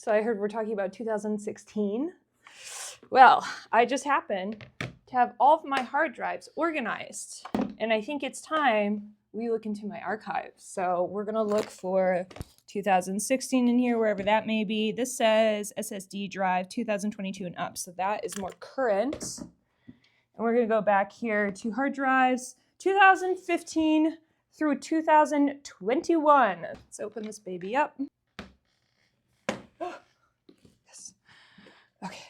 So I heard we're talking about 2016. Well, I just happen to have all of my hard drives organized, and I think it's time we look into my archives. So we're gonna look for 2016 in here, wherever that may be. This says SSD drive 2022 and up, so that is more current. And we're gonna go back here to hard drives 2015 through 2021. Let's open this baby up. Yes. Okay.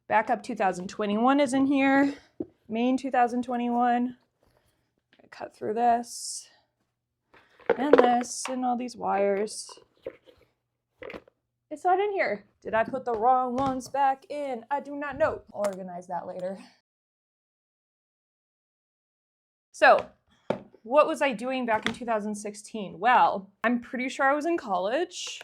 Backup 2021 is in here. Main 2021. Cut through this and all these wires. It's not in here. Did I put the wrong ones back in? I do not know. I'll organize that later. So, what was I doing back in 2016? Well, I'm pretty sure I was in college.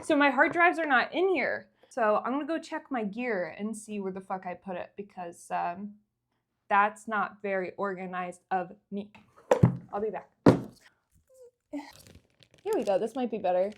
So my hard drives are not in here. So I'm gonna go check my gear and see where the fuck I put it, because that's not very organized of me. I'll be back. Here we go, this might be better.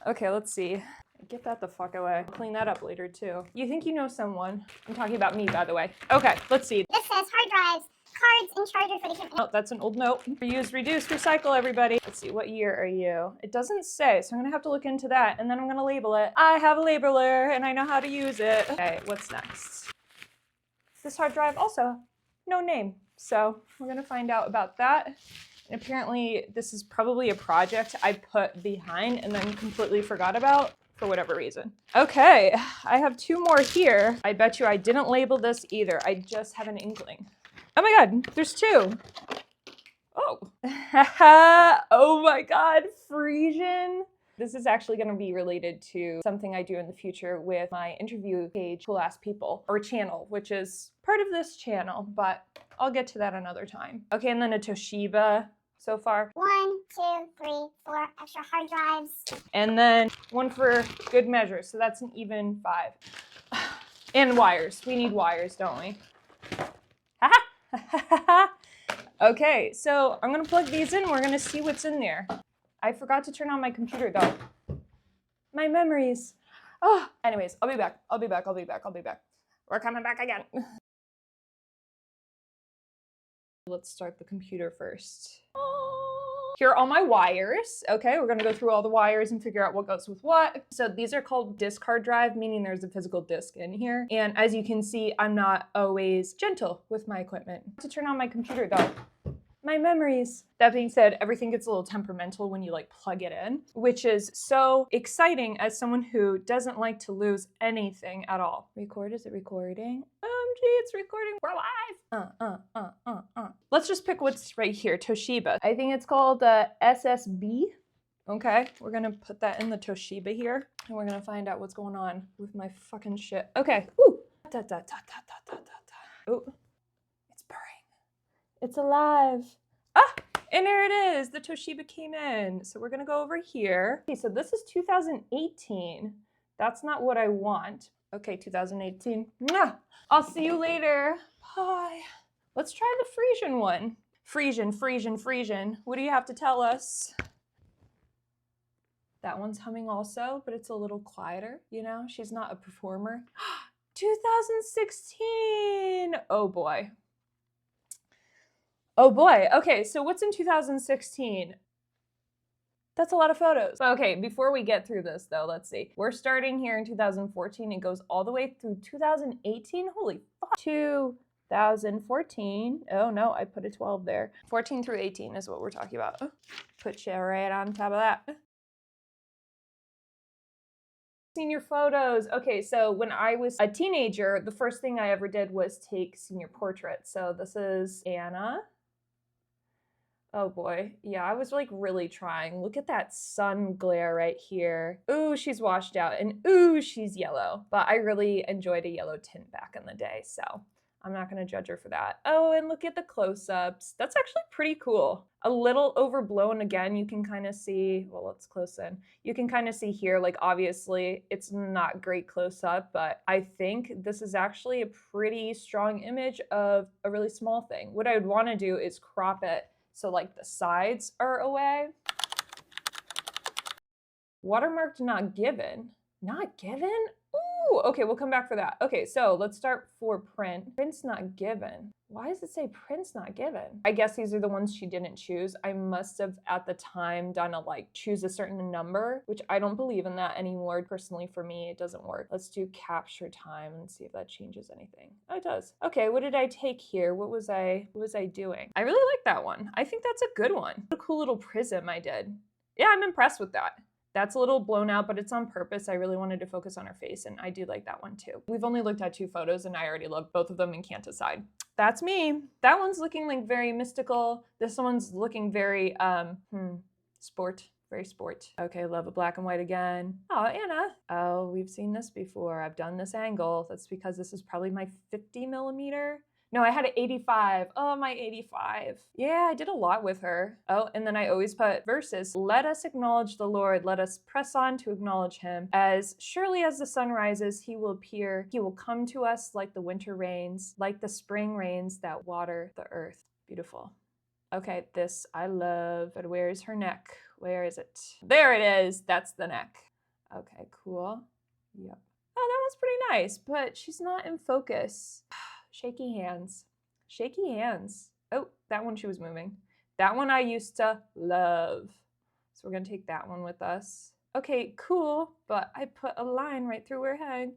Okay, let's see. Get that the fuck away. I'll clean that up later too. You think you know someone. I'm talking about me, by the way. Okay, let's see. This says hard drives, cards, and charger for the camera. Oh, that's an old note. Reuse, reduce, recycle, everybody. Let's see, what year are you? It doesn't say, so I'm gonna have to look into that, and then I'm gonna label it. I have a labeler, and I know how to use it. Okay, what's next? This hard drive also, no name. So we're gonna find out about that. And apparently this is probably a project I put behind and then completely forgot about for whatever reason. Okay, I have two more here. I bet you I didn't label this either. I just have an inkling. Oh my God, there's two. Oh. Oh my God, Frisian. This is actually gonna be related to something I do in the future with my interview page, Cool Ass People, or channel, which is part of this channel, but I'll get to that another time. Okay, and then a Toshiba so far. 1, 2, 3, 4 extra hard drives. And then one for good measure, so that's an even 5. And wires, we need wires, don't we? Okay, so I'm gonna plug these in, we're gonna see what's in there. I forgot to turn on my computer though. My memories. Oh, anyways, I'll be back. We're coming back again. Let's start the computer first. Here are all my wires. Okay, we're gonna go through all the wires and figure out what goes with what. So these are called disk hard drive, meaning there's a physical disk in here. And as you can see, I'm not always gentle with my equipment. To turn on my computer though. My memories. That being said, everything gets a little temperamental when you like plug it in, which is so exciting as someone who doesn't like to lose anything at all. Record, is it recording? OMG, it's recording, we're live. Let's just pick what's right here, Toshiba. I think it's called SSB. Okay, we're gonna put that in the Toshiba here, and we're gonna find out what's going on with my fucking shit. Okay, ooh. Ooh. It's alive. Ah, and there it is. The Toshiba came in. So we're gonna go over here. Okay, so this is 2018. That's not what I want. Okay, 2018. Mwah! I'll see you later. Bye. Let's try the Frisian one. Frisian. What do you have to tell us? That one's humming also, but it's a little quieter, you know? She's not a performer. 2016. Oh boy. Oh boy, okay, so what's in 2016? That's a lot of photos. Okay, before we get through this though, let's see. We're starting here in 2014, it goes all the way through 2018, holy fuck. 2014, oh no, I put a 12 there. 14 through 18 is what we're talking about. Put you right on top of that. Senior photos. Okay, so when I was a teenager, the first thing I ever did was take senior portraits. So this is Anna. Oh boy, yeah, I was like really trying. Look at that sun glare right here. Ooh, she's washed out, and ooh, she's yellow. But I really enjoyed a yellow tint back in the day, so I'm not gonna judge her for that. Oh, and look at the close-ups. That's actually pretty cool. A little overblown again, you can kind of see, well, let's close in. You can kind of see here, like obviously it's not great close-up, but I think this is actually a pretty strong image of a really small thing. What I would wanna do is crop it so like the sides are away. Watermarked not given. Not given? Ooh, okay, we'll come back for that. Okay, so let's start for print. Print's not given. Why does it say print's not given? I guess these are the ones she didn't choose. I must have at the time done a like choose a certain number, which I don't believe in that anymore. Personally, for me, it doesn't work. Let's do capture time and see if that changes anything. Oh, it does. Okay, what did I take here? What was I doing? I really like that one. I think that's a good one. What a cool little prism I did. Yeah, I'm impressed with that. That's a little blown out, but it's on purpose. I really wanted to focus on her face, and I do like that one too. We've only looked at 2 photos, and I already love both of them and can't decide. That's me. That one's looking like very mystical. This one's looking very, sport. Very sport. Okay, love a black and white again. Oh, Anna. Oh, we've seen this before. I've done this angle. That's because this is probably my 50 millimeter. No, I had an 85. Oh, my 85. Yeah, I did a lot with her. Oh, and then I always put verses. Let us acknowledge the Lord. Let us press on to acknowledge him. As surely as the sun rises, he will appear. He will come to us like the winter rains, like the spring rains that water the earth. Beautiful. Okay, this I love. But where's her neck? Where is it? There it is. That's the neck. Okay, cool. Yep. Oh, that one's pretty nice, but she's not in focus. Shaky hands. Shaky hands. Oh, that one she was moving. That one I used to love. So we're gonna take that one with us. Okay, cool, but I put a line right through her head.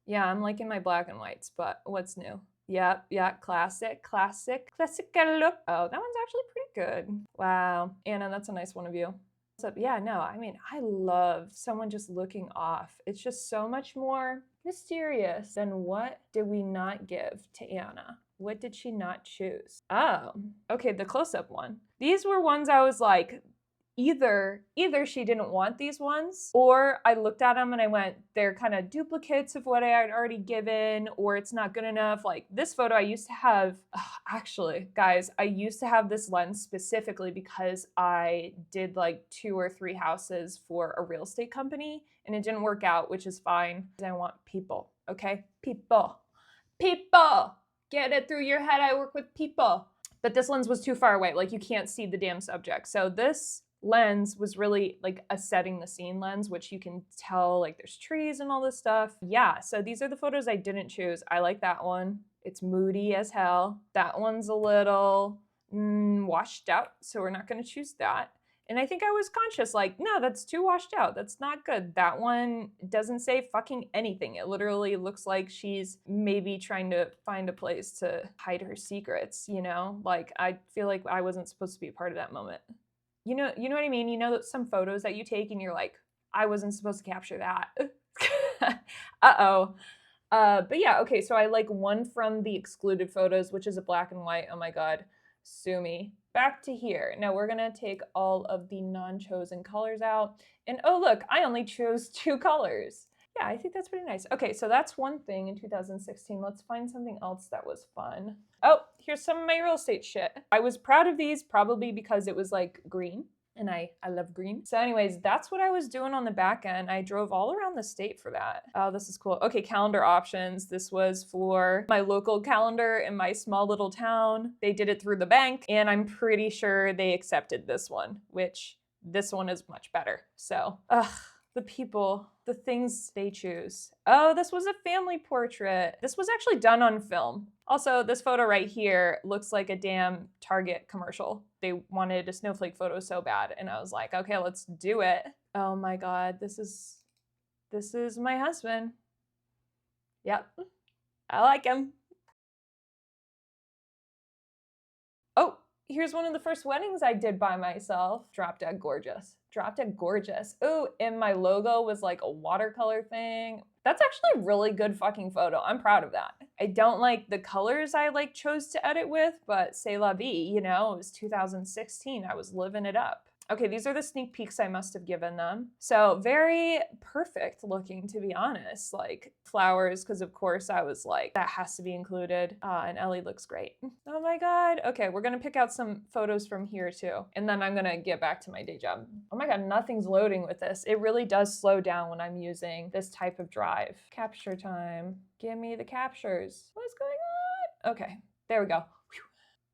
Yeah, I'm liking my black and whites, but what's new? Yep, yeah, classic look. Oh, that one's actually pretty good. Wow, Anna, that's a nice one of you. Up. Yeah, no, I mean, I love someone just looking off. It's just so much more mysterious than what did we not give to Anna? What did she not choose? Oh, okay, the close-up one. These were ones I was like, either she didn't want these ones, or I looked at them and I went, they're kind of duplicates of what I had already given, or it's not good enough. Like this photo I used to have, actually, guys, I used to have this lens specifically because I did like 2 or 3 houses for a real estate company and it didn't work out, which is fine. I want people, okay? People. Get it through your head, I work with people. But this lens was too far away, like you can't see the damn subject. So this lens was really like a setting the scene lens, which you can tell like there's trees and all this stuff. Yeah, so these are the photos I didn't choose. I like that one. It's moody as hell. That one's a little washed out, so we're not gonna choose that. And I think I was conscious, like, no, that's too washed out. That's not good. That one doesn't say fucking anything. It literally looks like she's maybe trying to find a place to hide her secrets, you know? Like, I feel like I wasn't supposed to be a part of that moment. You know what I mean? You know some photos that you take and you're like, I wasn't supposed to capture that. Uh-oh. But yeah, okay, so I like one from the excluded photos, which is a black and white. Oh my God, sue me. Back to here. Now we're gonna take all of the non-chosen colors out. And oh look, I only chose 2 colors. Yeah, I think that's pretty nice. Okay, so that's one thing in 2016. Let's find something else that was fun. Oh, here's some of my real estate shit. I was proud of these probably because it was like green. And I love green. So anyways, that's what I was doing on the back end. I drove all around the state for that. Oh, this is cool. Okay, calendar options. This was for my local calendar in my small little town. They did it through the bank, and I'm pretty sure they accepted this one, which this one is much better. So, the people, the things they choose. Oh, this was a family portrait. This was actually done on film. Also, this photo right here looks like a damn Target commercial. They wanted a snowflake photo so bad, and I was like, okay, let's do it. Oh my God, this is my husband. Yep, I like him. Oh, here's one of the first weddings I did by myself. Drop dead gorgeous. Drop dead gorgeous. Ooh, and my logo was like a watercolor thing. That's actually a really good fucking photo. I'm proud of that. I don't like the colors I like chose to edit with, but c'est la vie, you know, it was 2016. I was living it up. Okay, these are the sneak peeks I must have given them. So very perfect looking, to be honest. Like flowers, because of course I was like, that has to be included. And Ellie looks great. Oh my God. Okay, we're gonna pick out some photos from here too. And then I'm gonna get back to my day job. Oh my God, nothing's loading with this. It really does slow down when I'm using this type of drive. Capture time. Give me the captures. What's going on? Okay, there we go.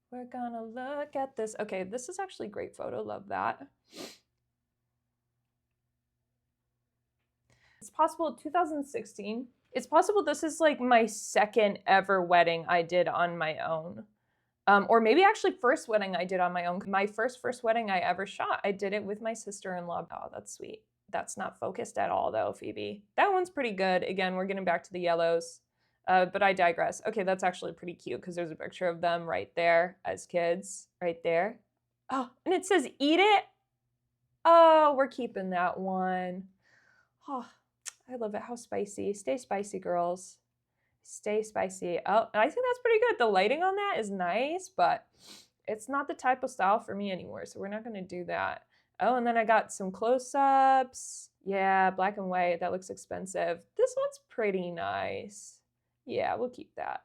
We're gonna look at this. Okay, this is actually a great photo. Love that. It's possible 2016. It's possible this is like my second ever wedding I did on my own. Or maybe actually first wedding I did on my own. My first wedding I ever shot, I did it with my sister-in-law. Oh, that's sweet. That's not focused at all though, Phoebe. That one's pretty good. Again, we're getting back to the yellows, but I digress. Okay, that's actually pretty cute because there's a picture of them right there as kids, right there. Oh, and it says eat it. Oh, we're keeping that one. Oh, I love it. How spicy. Stay spicy, girls. Stay spicy. Oh, I think that's pretty good. The lighting on that is nice, but it's not the type of style for me anymore, so we're not going to do that. Oh, and then I got some close-ups. Yeah, black and white. That looks expensive. This one's pretty nice. Yeah, we'll keep that.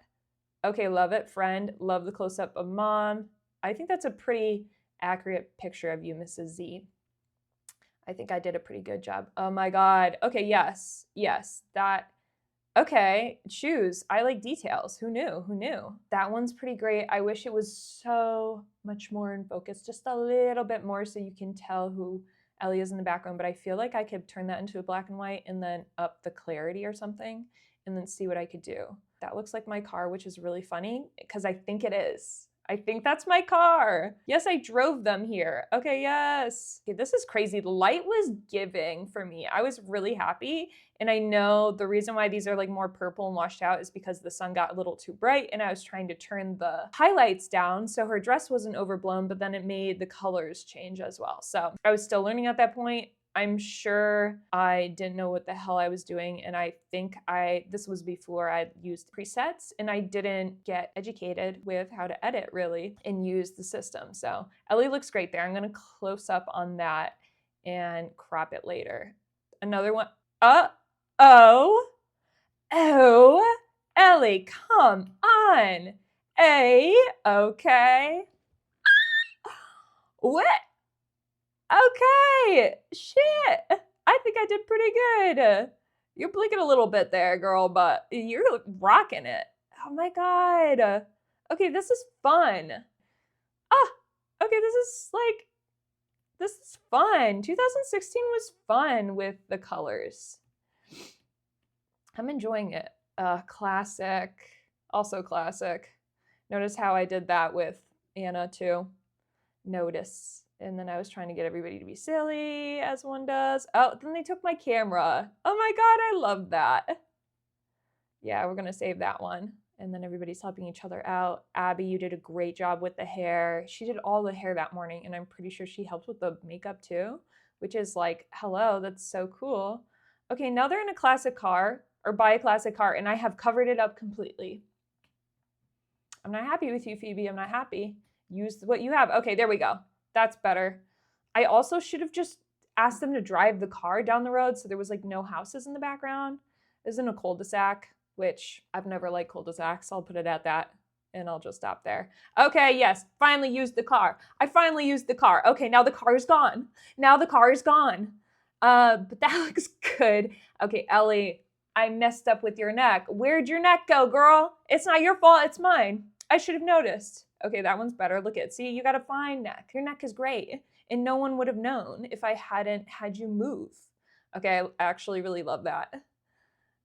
Okay, love it, friend. Love the close-up of mom. I think that's a pretty accurate picture of you, Mrs. Z. I think I did a pretty good job. Oh my God. Okay, yes, that. Okay, shoes. I like details. Who knew? Who knew? That one's pretty great. I wish it was so much more in focus, just a little bit more so you can tell who Ellie is in the background, but I feel like I could turn that into a black and white and then up the clarity or something and then see what I could do. That looks like my car, which is really funny because I think it is. I think that's my car. Yes, I drove them here. Okay, yes. Okay, this is crazy. The light was giving for me. I was really happy. And I know the reason why these are like more purple and washed out is because the sun got a little too bright and I was trying to turn the highlights down so her dress wasn't overblown, but then it made the colors change as well. So I was still learning at that point. I'm sure I didn't know what the hell I was doing, and I think this was before I used presets, and I didn't get educated with how to edit really and use the system. So Ellie looks great there. I'm gonna close up on that and crop it later. Another one. Oh, Ellie, come on. Okay. What? Okay, shit. I think I did pretty good. You're blinking a little bit there, girl, but you're rocking it. Oh my God. Okay, this is fun. Okay, this is fun. 2016 was fun with the colors. I'm enjoying it. Classic, also classic. Notice how I did that with Anna too. Notice. And then I was trying to get everybody to be silly, as one does. Oh, then they took my camera. Oh my God, I love that. Yeah, we're gonna save that one. And then everybody's helping each other out. Abby, you did a great job with the hair. She did all the hair that morning, and I'm pretty sure she helped with the makeup too, which is like, hello, that's so cool. Okay, now they're in a classic car, or buy a classic car, and I have covered it up completely. I'm not happy with you, Phoebe. I'm not happy. Use what you have. Okay, there we go. That's better. I also should have just asked them to drive the car down the road so there was like no houses in the background. This is in a cul-de-sac, which I've never liked cul-de-sacs. I'll put it at that and I'll just stop there. Okay, yes, finally used the car. I finally used the car. Okay, now the car is gone. Now the car is gone. But that looks good. Okay, Ellie, I messed up with your neck. Where'd your neck go, girl? It's not your fault, it's mine. I should have noticed. Okay, that one's better. Look at, see, you got a fine neck. Your neck is great. And no one would have known if I hadn't had you move. Okay, I actually really love that.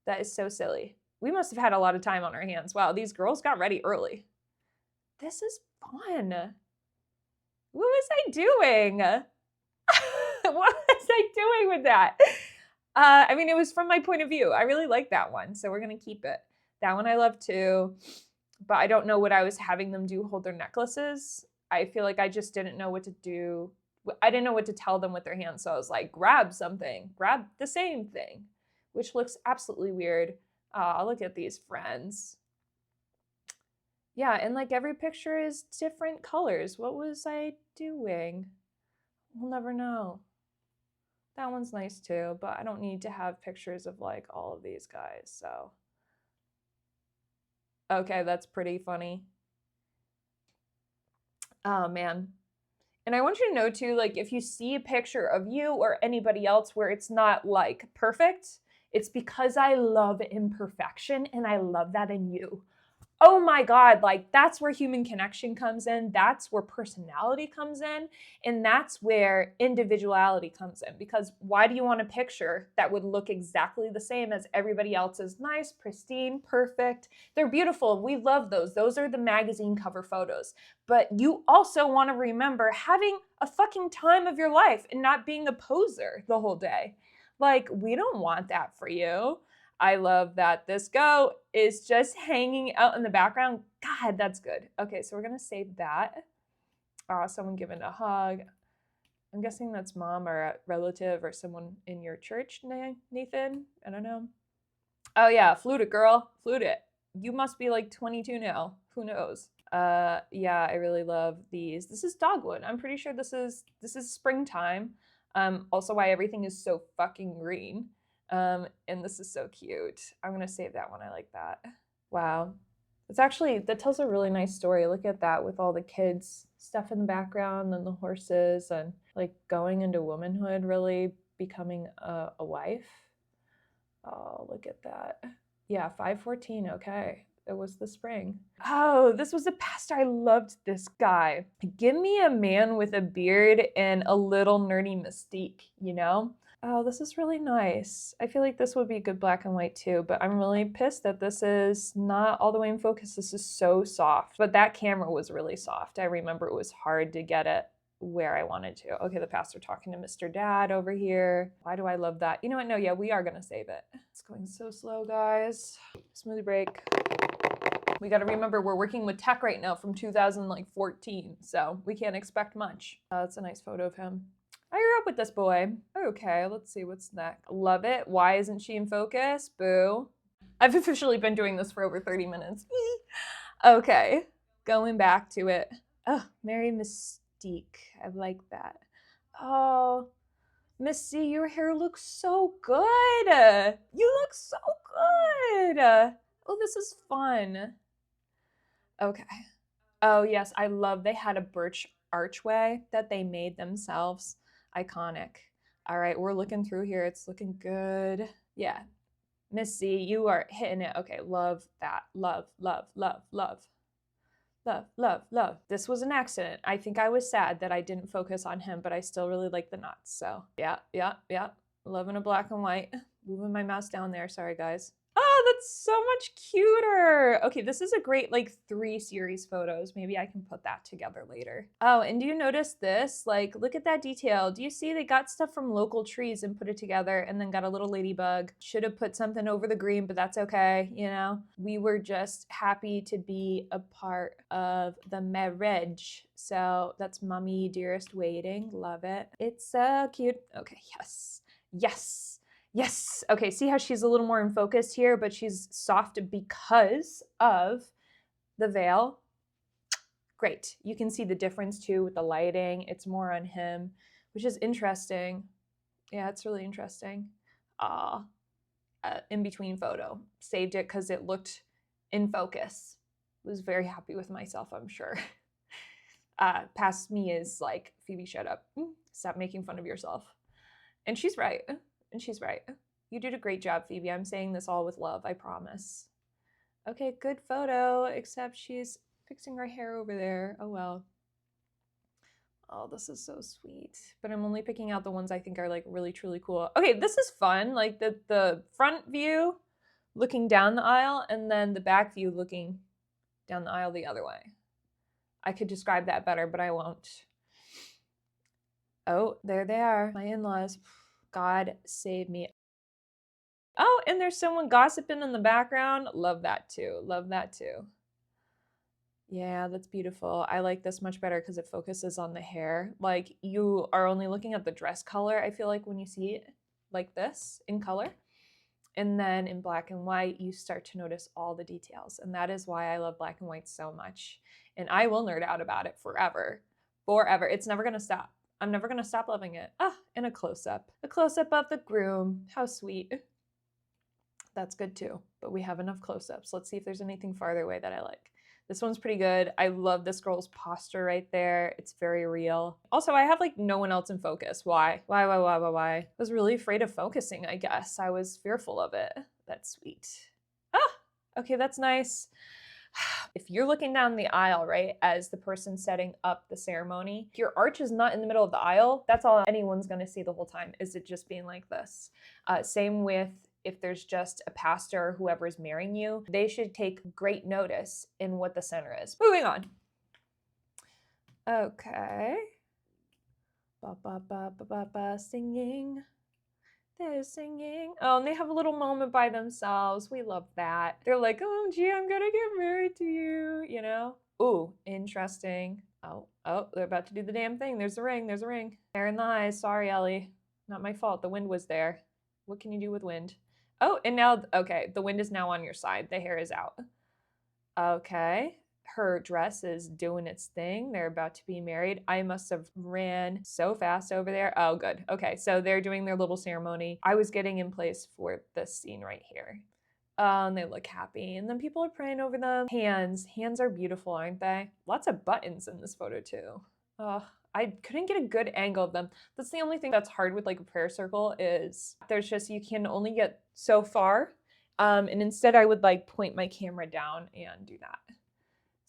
That is so silly. We must have had a lot of time on our hands. Wow, these girls got ready early. This is fun. What was I doing? What was I doing with that? I mean, it was from my point of view. I really like that one, so we're gonna keep it. That one I love too. But I don't know what I was having them do, hold their necklaces. I feel like I just didn't know what to do. I didn't know what to tell them with their hands. So I was like, grab something, grab the same thing, which looks absolutely weird. Look at these friends. Yeah, and like every picture is different colors. What was I doing? We'll never know. That one's nice too, but I don't need to have pictures of like all of these guys, so. Okay, that's pretty funny. Oh man. And I want you to know too, like if you see a picture of you or anybody else where it's not like perfect, it's because I love imperfection and I love that in you. Oh my God, like that's where human connection comes in. That's where personality comes in. And that's where individuality comes in. Because why do you want a picture that would look exactly the same as everybody else's? Nice, pristine, perfect. They're beautiful. We love those. Those are the magazine cover photos. But you also want to remember having a fucking time of your life and not being a poser the whole day. Like, we don't want that for you. I love that this goat is just hanging out in the background. God, that's good. Okay, so we're gonna save that. Someone giving a hug. I'm guessing that's mom or a relative or someone in your church, Nathan. I don't know. Oh yeah, flute it, girl. Flute it. You must be like 22 now. Who knows? Yeah, I really love these. This is dogwood. I'm pretty sure this is springtime. Also why everything is so fucking green. And this is so cute. I'm gonna save that one. I like that. Wow. It's actually, that tells a really nice story. Look at that with all the kids stuff in the background and the horses and like going into womanhood, really becoming a wife. Oh, look at that. Yeah, 514, okay. It was the spring. Oh, this was a pastor. I loved this guy. Give me a man with a beard and a little nerdy mystique, you know? Oh, this is really nice. I feel like this would be good black and white too, but I'm really pissed that this is not all the way in focus. This is so soft, but that camera was really soft. I remember it was hard to get it where I wanted to. Okay, the pastor talking to Mr. Dad over here. Why do I love that? You know what? No, yeah, we are gonna save it. It's going so slow, guys. Smoothie break. We got to remember we're working with tech right now from 2014, so we can't expect much. That's a nice photo of him. I grew up with this boy. Okay, let's see what's next. Love it. Why isn't she in focus? Boo. I've officially been doing this for over 30 minutes. Okay, going back to it. Oh, Mary Mystique. I like that. Oh, Miss C, your hair looks so good. You look so good. Oh, this is fun. Okay. Oh, yes, I love they had a birch archway that they made themselves. Iconic. All right, we're looking through here. It's looking good. Yeah. Miss C, you are hitting it. Okay, love that. Love, love, love, love. Love, love, love. This was an accident. I think I was sad that I didn't focus on him, but I still really like the nuts. So yeah, yeah, yeah. Loving a black and white. Moving my mouse down there. Sorry, guys. Oh, that's so much cuter. Okay, this is a great like 3 series photos. Maybe I can put that together later. Oh, and do you notice this? Like, look at that detail. Do you see they got stuff from local trees and put it together and then got a little ladybug? Should have put something over the green, but that's okay, you know? We were just happy to be a part of the marriage. So that's Mommy Dearest Waiting. Love it. It's so cute. Okay, yes. Yes. Yes. Okay, see how she's a little more in focus here, but she's soft because of the veil. Great. You can see the difference too with the lighting. It's more on him, which is interesting. Yeah, it's really interesting. In between photo. Saved it because it looked in focus. Was very happy with myself, I'm sure. Past me is like, Phoebe, shut up. Stop making fun of yourself. And she's right. And she's right. You did a great job, Phoebe. I'm saying this all with love, I promise. Okay, good photo, except she's fixing her hair over there. Oh, well. Oh, this is so sweet. But I'm only picking out the ones I think are like really, truly cool. Okay, this is fun. Like the front view looking down the aisle and then the back view looking down the aisle the other way. I could describe that better, but I won't. Oh, there they are, my in-laws. God save me. Oh, and there's someone gossiping in the background. Love that too. Love that too. Yeah, that's beautiful. I like this much better because it focuses on the hair. Like you are only looking at the dress color, I feel like, when you see it like this in color. And then in black and white, you start to notice all the details. And that is why I love black and white so much. And I will nerd out about it forever. Forever. It's never going to stop. I'm never going to stop loving it. And a close-up. A close-up of the groom. How sweet. That's good too. But we have enough close-ups. Let's see if there's anything farther away that I like. This one's pretty good. I love this girl's posture right there. It's very real. Also, I have like no one else in focus. Why? Why? I was really afraid of focusing, I guess. I was fearful of it. That's sweet. Okay, that's nice. If you're looking down the aisle, right, as the person setting up the ceremony, if your arch is not in the middle of the aisle, that's all anyone's going to see the whole time, is it just being like this. Same with if there's just a pastor or whoever is marrying you, they should take great notice in what the center is. Moving on. Okay. Ba ba ba ba ba ba, singing. They're singing. Oh, and they have a little moment by themselves. We love that. They're like, oh, gee, I'm gonna get married to you, you know? Ooh, interesting. Oh, they're about to do the damn thing. There's a ring, there's a ring. Hair in the eyes. Sorry, Ellie. Not my fault. The wind was there. What can you do with wind? Oh, and now, okay, the wind is now on your side. The hair is out. Okay. Her dress is doing its thing. They're about to be married. I must have ran so fast over there. Oh, good. Okay, so they're doing their little ceremony. I was getting in place for this scene right here. And they look happy. And then people are praying over them. Hands. Hands are beautiful, aren't they? Lots of buttons in this photo too. I couldn't get a good angle of them. That's the only thing that's hard with like a prayer circle is there's just, you can only get so far. And instead I would like point my camera down and do that.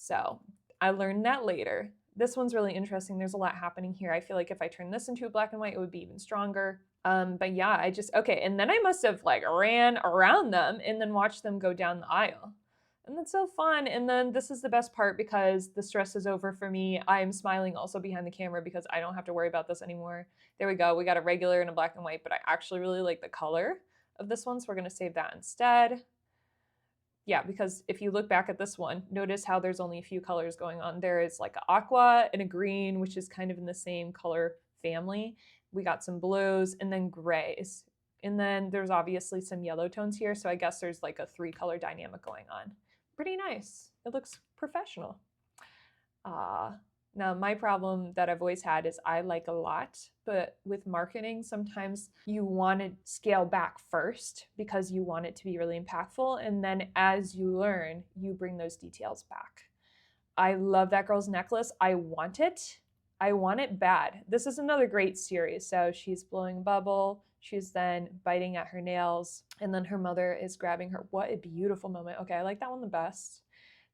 So I learned that later. This one's really interesting. There's a lot happening here. I feel like if I turn this into a black and white, it would be even stronger. But yeah, okay. And then I must have like ran around them and then watched them go down the aisle. And that's so fun. And then this is the best part because the stress is over for me. I'm smiling also behind the camera because I don't have to worry about this anymore. There we go. We got a regular and a black and white, but I actually really like the color of this one. So we're going to save that instead. Yeah, because if you look back at this one, notice how there's only a few colors going on. There is like an aqua and a green, which is kind of in the same color family. We got some blues and then grays. And then there's obviously some yellow tones here. So I guess there's like a 3-color dynamic going on. Pretty nice. It looks professional. Now, my problem that I've always had is I like a lot, but with marketing, sometimes you want to scale back first because you want it to be really impactful. And then as you learn, you bring those details back. I love that girl's necklace. I want it. I want it bad. This is another great series. So she's blowing a bubble. She's then biting at her nails. And then her mother is grabbing her. What a beautiful moment. Okay, I like that one the best.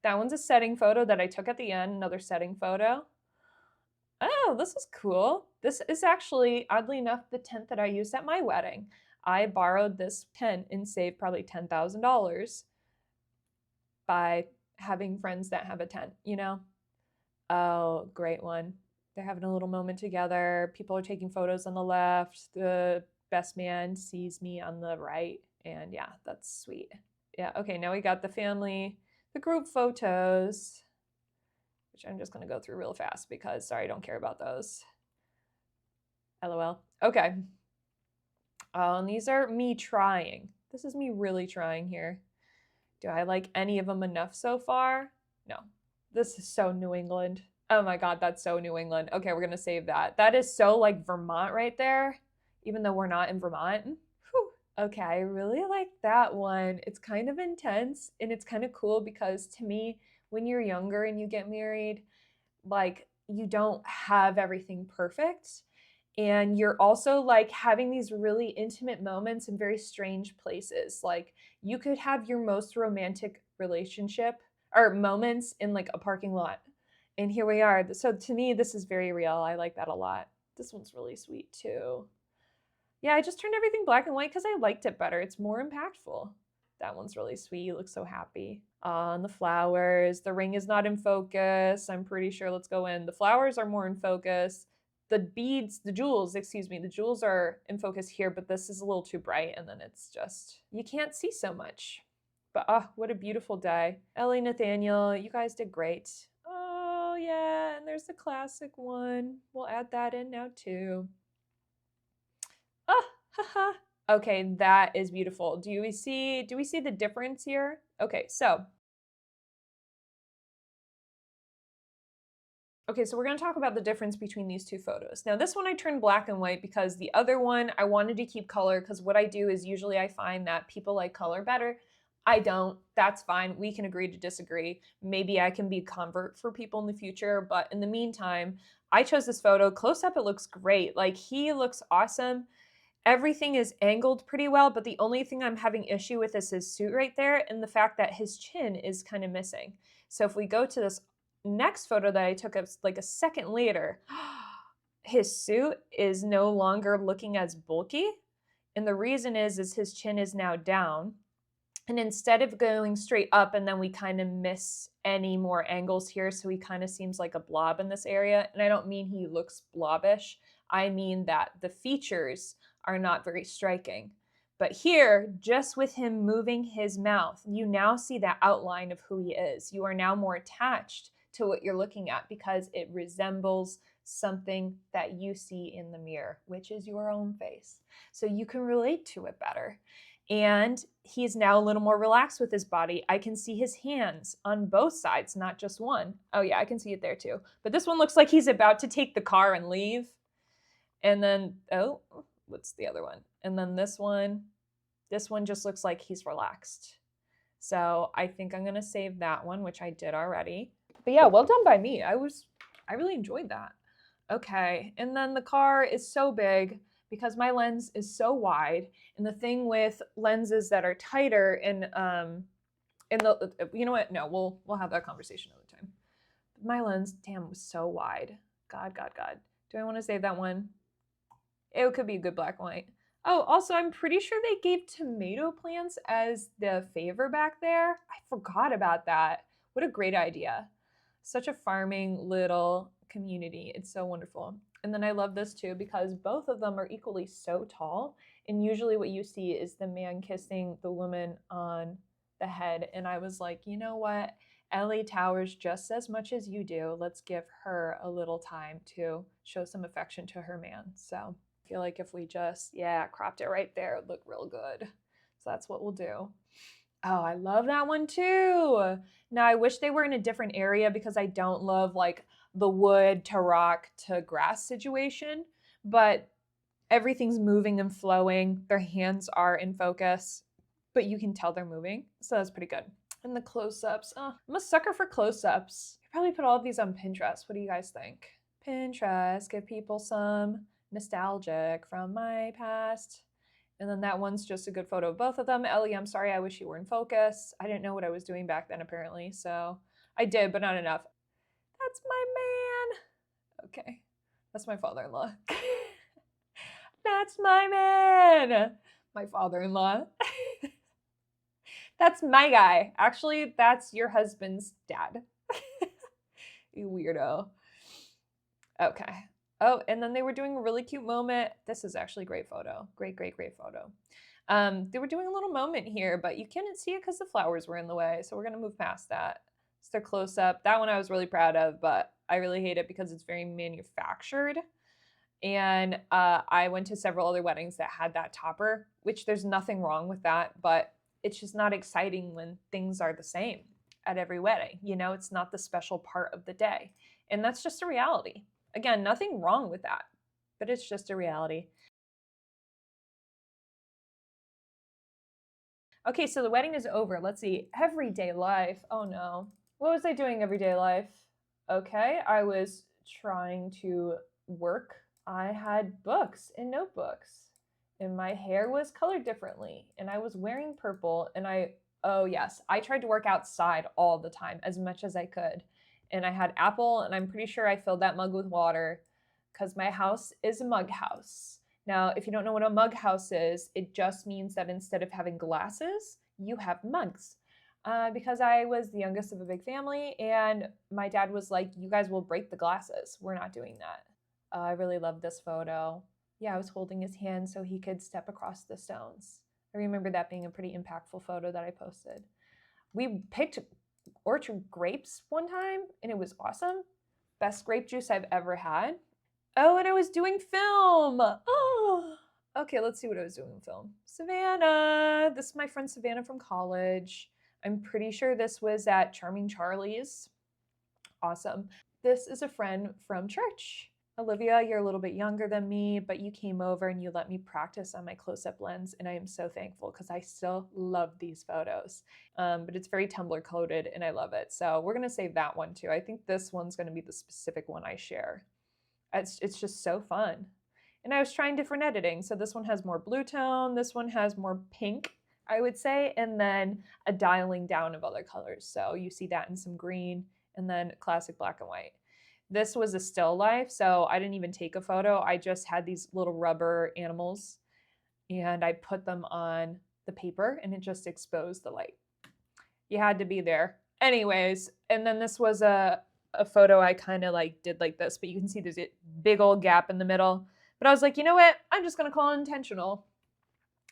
That one's a setting photo that I took at the end, another setting photo. Oh, this is cool. This is actually, oddly enough, the tent that I used at my wedding. I borrowed this tent and saved probably $10,000 by having friends that have a tent, you know? Oh, great one. They're having a little moment together. People are taking photos on the left. The best man sees me on the right. And yeah, that's sweet. Yeah, okay, now we got the family, the group photos, which I'm just going to go through real fast because, sorry, I don't care about those. LOL. Okay. And these are me trying. This is me really trying here. Do I like any of them enough so far? No. This is so New England. Oh my God, that's so New England. Okay, we're going to save that. That is so like Vermont right there, even though we're not in Vermont. Whew. Okay, I really like that one. It's kind of intense and it's kind of cool because to me, when you're younger and you get married, like you don't have everything perfect. And you're also like having these really intimate moments in very strange places. Like you could have your most romantic relationship or moments in like a parking lot. And here we are. So to me, this is very real. I like that a lot. This one's really sweet too. Yeah, I just turned everything black and white because I liked it better. It's more impactful. That one's really sweet. You look so happy. And the flowers. The ring is not in focus. I'm pretty sure. Let's go in. The flowers are more in focus. The beads, the jewels are in focus here, but this is a little too bright. And then it's just, you can't see so much. But what a beautiful day. Ellie, Nathaniel, you guys did great. Oh yeah, and there's the classic one. We'll add that in now too. Haha. Okay, that is beautiful. Do we see the difference here? Okay, so we're going to talk about the difference between these two photos. Now, this one I turned black and white because the other one I wanted to keep color because what I do is usually I find that people like color better. I don't. That's fine. We can agree to disagree. Maybe I can be a convert for people in the future, but in the meantime, I chose this photo. Close up, it looks great. Like, he looks awesome. Everything is angled pretty well, but the only thing I'm having issue with is his suit right there and the fact that his chin is kind of missing. So if we go to this next photo that I took like a second later, his suit is no longer looking as bulky. And the reason is his chin is now down. And instead of going straight up, and then we kind of miss any more angles here, so he kind of seems like a blob in this area. And I don't mean he looks blobbish. I mean that the features are not very striking. But here, just with him moving his mouth, you now see that outline of who he is. You are now more attached to what you're looking at because it resembles something that you see in the mirror, which is your own face. So you can relate to it better. And he's now a little more relaxed with his body. I can see his hands on both sides, not just one. Oh yeah, I can see it there too. But this one looks like he's about to take the car and leave. And then, oh, what's the other one? And then this one just looks like he's relaxed. So I think I'm gonna save that one, which I did already. But yeah, well done by me. I really enjoyed that. Okay, and then the car is so big because my lens is so wide. And the thing with lenses that are tighter and you know what? No, we'll have that conversation another time. My lens, damn, was so wide. God. Do I want to save that one? It could be a good black and white. Oh, also, I'm pretty sure they gave tomato plants as the favor back there. I forgot about that. What a great idea. Such a farming little community. It's so wonderful. And then I love this too because both of them are equally so tall. And usually what you see is the man kissing the woman on the head. And I was like, you know what? Ellie towers just as much as you do. Let's give her a little time to show some affection to her man. So I feel like if we just, cropped it right there, it would look real good. So that's what we'll do. Oh, I love that one too. Now I wish they were in a different area because I don't love like the wood to rock to grass situation, but everything's moving and flowing. Their hands are in focus, but you can tell they're moving. So that's pretty good. And the close-ups. Oh, I'm a sucker for close-ups. I probably put all of these on Pinterest. What do you guys think? Pinterest, give people some nostalgic from my past. And then that one's just a good photo of both of them. Ellie, I'm sorry, I wish you were in focus. I didn't know what I was doing back then, apparently. So I did, but not enough. That's my man. Okay, that's my father-in-law. That's my man. My father-in-law. That's my guy. Actually, that's your husband's dad. You weirdo. Okay. Oh, and then they were doing a really cute moment. This is actually a great photo. Great photo. They were doing a little moment here, but you couldn't see it because the flowers were in the way. So we're going to move past that. It's their close-up. That one I was really proud of, but I really hate it because it's very manufactured. And I went to several other weddings that had that topper, which there's nothing wrong with that, but it's just not exciting when things are the same at every wedding. You know, it's not the special part of the day. And that's just a reality. Again, nothing wrong with that, but it's just a reality. Okay, so the wedding is over. Let's see. Everyday life. Oh no. What was I doing everyday life? Okay, I was trying to work. I had books and notebooks, and my hair was colored differently, and I was wearing purple, and oh yes, I tried to work outside all the time as much as I could. And I had apple, and I'm pretty sure I filled that mug with water because my house is a mug house. Now, if you don't know what a mug house is, it just means that instead of having glasses, you have mugs. Because I was the youngest of a big family, and my dad was like, you guys will break the glasses. We're not doing that. I really love this photo. Yeah, I was holding his hand so he could step across the stones. I remember that being a pretty impactful photo that I posted. We picked orchard grapes one time, and it was awesome. Best grape juice I've ever had. Oh, and I was doing film. Oh, okay, let's see what I was doing in film. Savannah. This is my friend Savannah from college. I'm pretty sure this was at Charming Charlie's. Awesome. This is a friend from church. Olivia, you're a little bit younger than me, but you came over and you let me practice on my close-up lens, and I am so thankful because I still love these photos. But it's very Tumblr coded, and I love it. So we're going to save that one too. I think this one's going to be the specific one I share. It's just so fun. And I was trying different editing. So this one has more blue tone. This one has more pink. I would say, and then a dialing down of other colors. So you see that in some green, and then classic black and white. This was a still life, so I didn't even take a photo. I just had these little rubber animals, and I put them on the paper, and it just exposed the light. You had to be there. Anyways, and then this was a photo I kind of like did like this, but you can see there's a big old gap in the middle. But I was like, you know what? I'm just going to call it intentional.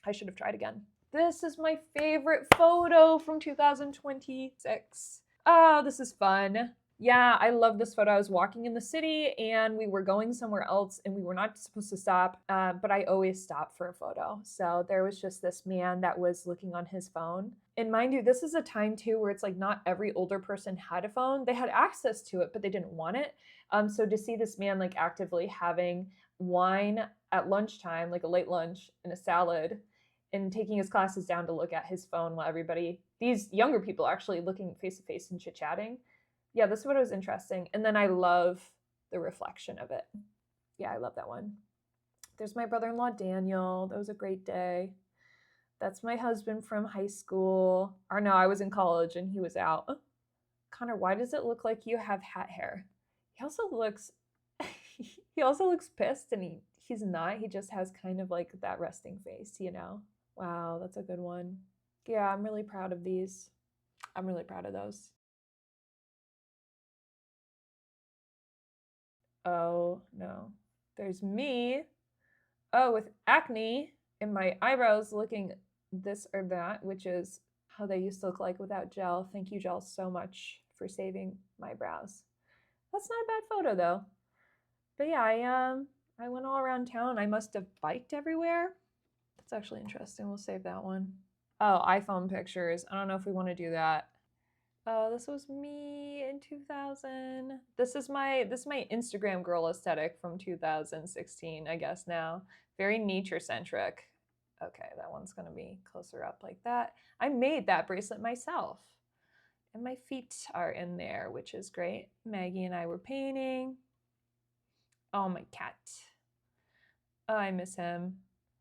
I should have tried again. This is my favorite photo from 2026. Oh, this is fun. Yeah, I love this photo. I was walking in the city and we were going somewhere else and we were not supposed to stop, but I always stop for a photo. So there was just this man that was looking on his phone. And mind you, this is a time too where it's like not every older person had a phone. They had access to it, but they didn't want it. So to see this man like actively having wine at lunchtime, like a late lunch and a salad, and taking his classes down to look at his phone while everybody, these younger people actually looking face to face and chit-chatting. Yeah, this photo was interesting. And then I love the reflection of it. Yeah, I love that one. There's my brother-in-law, Daniel. That was a great day. That's my husband from high school. Or no, I was in college and he was out. Connor, why does it look like you have hat hair? He also looks pissed, and he's not. He just has kind of like that resting face, you know? Wow, that's a good one. Yeah, I'm really proud of these. I'm really proud of those. Oh no. There's me. Oh, with acne and my eyebrows looking this or that, which is how they used to look like without gel. Thank you, gel, so much for saving my brows. That's not a bad photo though. But yeah, I went all around town. I must have biked everywhere. That's actually interesting. We'll save that one. Oh, iPhone pictures. I don't know if we want to do that. Oh, this was me in 2000. This is my Instagram girl aesthetic from 2016, I guess now. Very nature centric. Okay, that one's gonna be closer up like that. I made that bracelet myself. And my feet are in there, which is great. Maggie and I were painting. Oh, my cat. Oh, I miss him.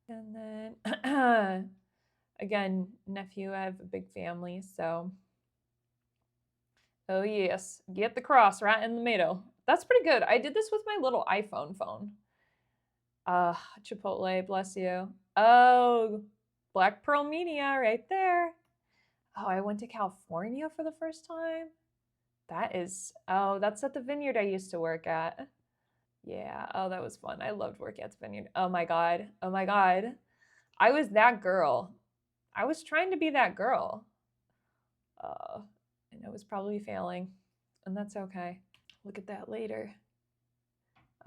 And then again, nephew, I have a big family, so oh yes, get the cross right in the middle. That's pretty good. I did this with my little iPhone phone. Chipotle, bless you. Oh, Black Pearl Media right there. Oh, I went to California for the first time. That's at the vineyard I used to work at. Yeah, oh, that was fun. I loved working at the vineyard. Oh my God. Oh my God. I was that girl. I was trying to be that girl. And I was probably failing, and that's okay. Look at that later.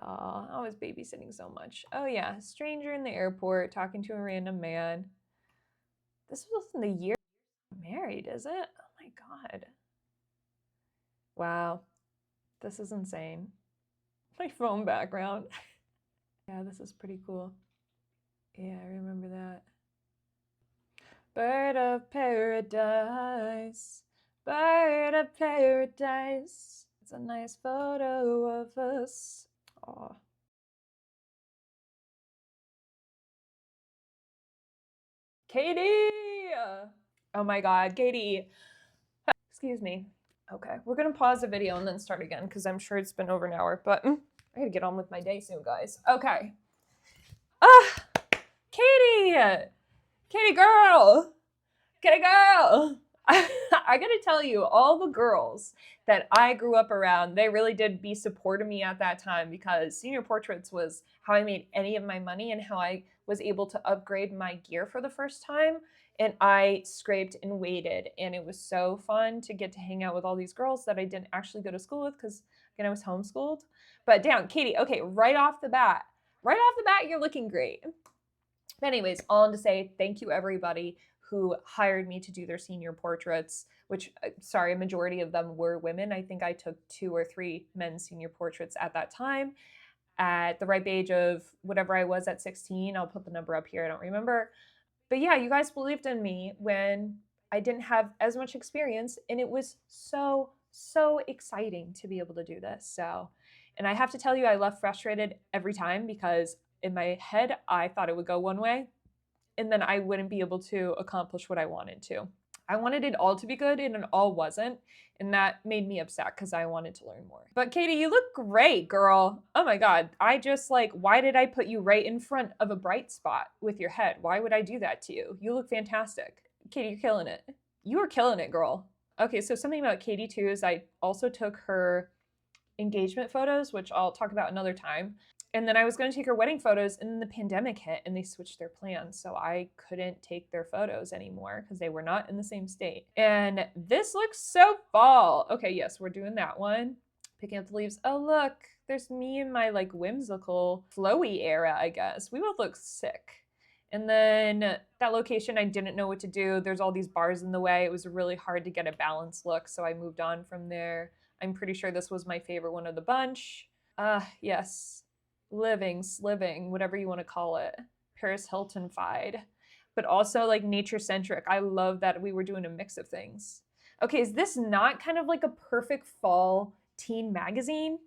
Oh, I was babysitting so much. Oh yeah, stranger in the airport talking to a random man. This wasn't the year married, is it? Oh my God. Wow, this is insane. My phone background. Yeah, this is pretty cool. Yeah, I remember that. Bird of paradise, bird of paradise. It's a nice photo of us. Aw. Katie! Oh my God, Katie. Excuse me. Okay, we're gonna pause the video and then start again because I'm sure it's been over an hour, but I gotta get on with my day soon, guys. Okay. Katie! Katie girl! Katie girl! I gotta tell you, all the girls that I grew up around, they really did be supporting me at that time because Senior Portraits was how I made any of my money and how I was able to upgrade my gear for the first time. And I scraped and waited, and it was so fun to get to hang out with all these girls that I didn't actually go to school with because, again, I was homeschooled. But damn, Katie, okay, right off the bat, you're looking great. But anyways, all in to say thank you everybody who hired me to do their senior portraits, which, sorry, a majority of them were women. I think I took 2 or 3 men's senior portraits at that time at the ripe age of whatever I was at 16. I'll put the number up here. I don't remember. But yeah, you guys believed in me when I didn't have as much experience, and it was so, so exciting to be able to do this. So, and I have to tell you, I left frustrated every time because in my head, I thought it would go one way. and then I wouldn't be able to accomplish what I wanted to. I wanted it all to be good, and it all wasn't. And that made me upset because I wanted to learn more. But Katie, you look great, girl. Oh my God. I just like, why did I put you right in front of a bright spot with your head? Why would I do that to you? You look fantastic. Katie, you're killing it. You are killing it, girl. Okay, so something about Katie too is I also took her engagement photos, which I'll talk about another time. And then I was going to take her wedding photos, and then the pandemic hit and they switched their plans. So I couldn't take their photos anymore because they were not in the same state. And this looks so fall. Okay, yes, we're doing that one. Picking up the leaves. Oh, look, there's me in my like whimsical flowy era, I guess. We both look sick. And then that location, I didn't know what to do. There's all these bars in the way. It was really hard to get a balanced look. So I moved on from there. I'm pretty sure this was my favorite one of the bunch. Yes. Living, sliving, whatever you want to call it. Paris Hilton-fied. But also like nature-centric. I love that we were doing a mix of things. Okay, is this not kind of like a perfect fall teen magazine?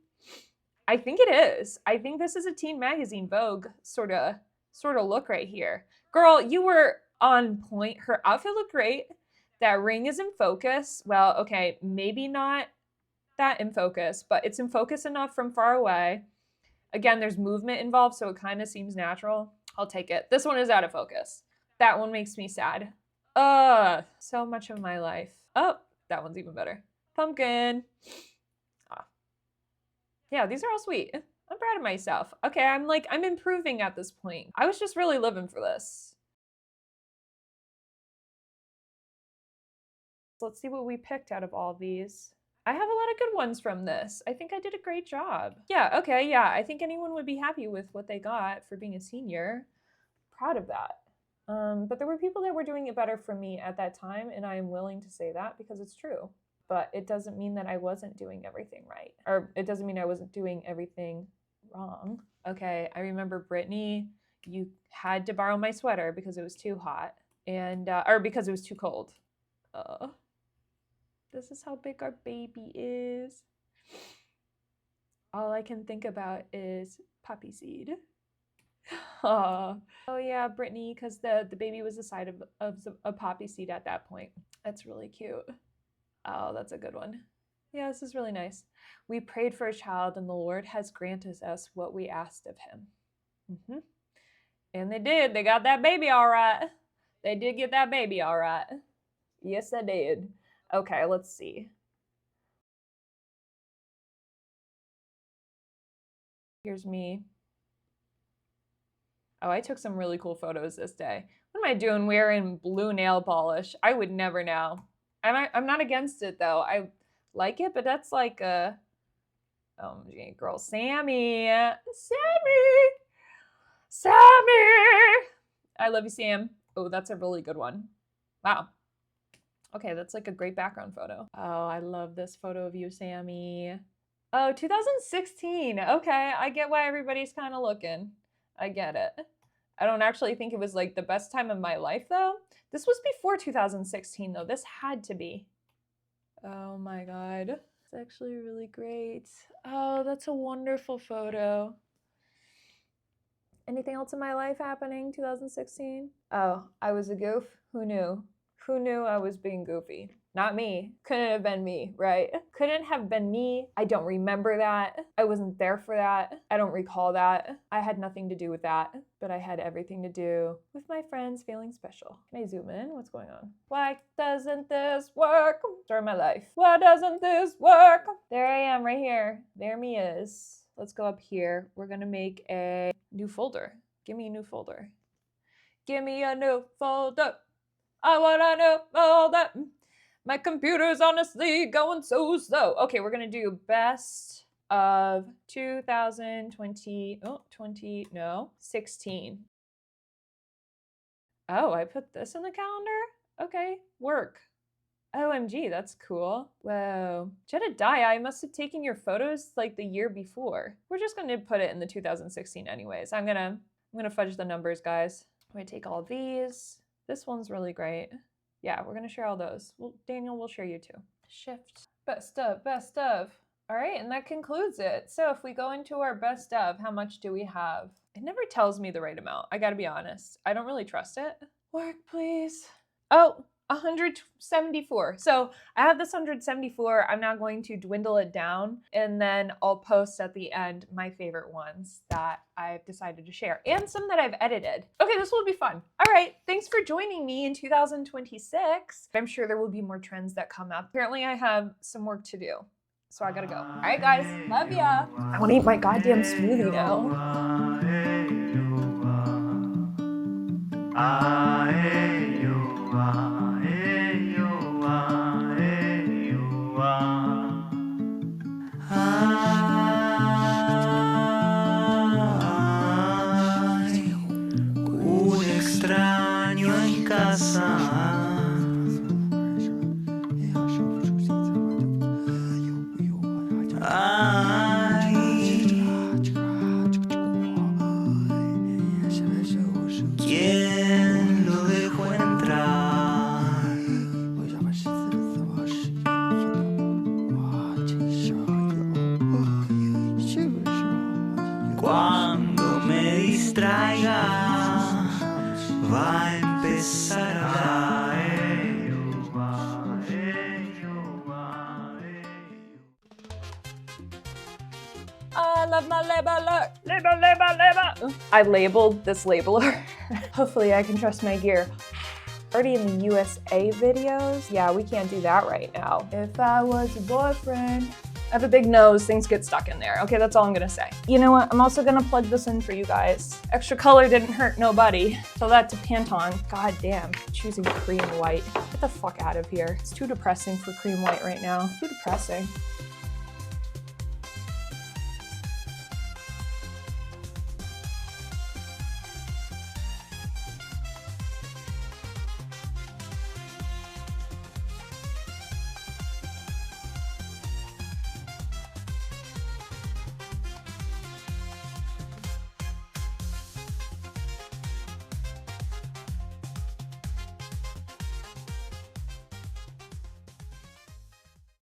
I think it is. I think this is a teen magazine, Vogue sort of look right here. Girl, you were on point. Her outfit looked great. That ring is in focus. Well, okay, maybe not that in focus, but it's in focus enough from far away. Again, there's movement involved, so it kind of seems natural. I'll take it. This one is out of focus. That one makes me sad. So much of my life. Oh, that one's even better. Pumpkin. Yeah, these are all sweet. I'm proud of myself. Okay, I'm improving at this point. I was just really living for this. Let's see what we picked out of all these. I have a lot of good ones from this. I think I did a great job. Yeah, okay, yeah. I think anyone would be happy with what they got for being a senior. Proud of that. But there were people that were doing it better for me at that time, and I am willing to say that because it's true. But it doesn't mean that I wasn't doing everything right. Or it doesn't mean I wasn't doing everything wrong. Okay, I remember Brittany, you had to borrow my sweater because it was too hot. And, or because it was too cold. This is how big our baby is. All I can think about is poppy seed. Oh yeah, Brittany, because the baby was the side of a poppy seed at that point. That's really cute. Oh, that's a good one. Yeah, this is really nice. We prayed for a child, and the Lord has granted us what we asked of him. And they did. They got that baby all right. They did get that baby all right. Yes, they did. Okay, let's see. Here's me. Oh, I took some really cool photos this day. What am I doing wearing blue nail polish? I would never know. I'm not against it though. I like it, but that's like a girl. Sammy. I love you, Sam. Oh, that's a really good one. Wow. Okay, that's like a great background photo. Oh, I love this photo of you, Sammy. Oh, 2016. Okay, I get why everybody's kind of looking. I get it. I don't actually think it was like the best time of my life though. This was before 2016 though. This had to be. Oh my God. It's actually really great. Oh, that's a wonderful photo. Anything else in my life happening 2016? Oh, I was a goof. Who knew? Who knew I was being goofy? Not me. Couldn't have been me, right? Couldn't have been me. I don't remember that. I wasn't there for that. I don't recall that. I had nothing to do with that, but I had everything to do with my friends feeling special. Can I zoom in? What's going on? Why doesn't this work? Story of my life. Why doesn't this work? There I am right here. There me is. Let's go up here. We're gonna make a new folder. Give me a new folder. Give me a new folder. I want a new folder. My computer's honestly going so slow. Okay, we're gonna do best of 2020. Oh, 16. Oh, I put this in the calendar? Okay, work. OMG, that's cool. Whoa. Jedediah, I must have taken your photos like the year before. We're just gonna put it in the 2016 anyways. I'm gonna fudge the numbers, guys. I'm gonna take all these. This one's really great. Yeah, we're gonna share all those. Well, Daniel, we'll share you too. Shift. Best of, best of. All right, and that concludes it. So if we go into our best of, how much do we have? It never tells me the right amount. I gotta be honest. I don't really trust it. Work, please. Oh, 174. So I have this 174. I'm now going to dwindle it down, and then I'll post at the end my favorite ones that I've decided to share and some that I've edited. Okay, this will be fun. All right, thanks for joining me in 2026. I'm sure there will be more trends that come up. Apparently I have some work to do, so I gotta go. All right, guys, love ya. I wanna eat my goddamn smoothie now. Un extraño en casa. ¿Quién lo dejó entrar? Cuando me distraiga, va a empezar a hablar. I love my labeler. Label. I labeled this labeler. Hopefully I can trust my gear. Already in the USA videos? Yeah, we can't do that right now. If I was your boyfriend. I have a big nose, things get stuck in there. Okay, that's all I'm gonna say. You know what, I'm also gonna plug this in for you guys. Extra color didn't hurt nobody. Tell that to Pantone. God damn, choosing cream white. Get the fuck out of here. It's too depressing for cream white right now. Too depressing.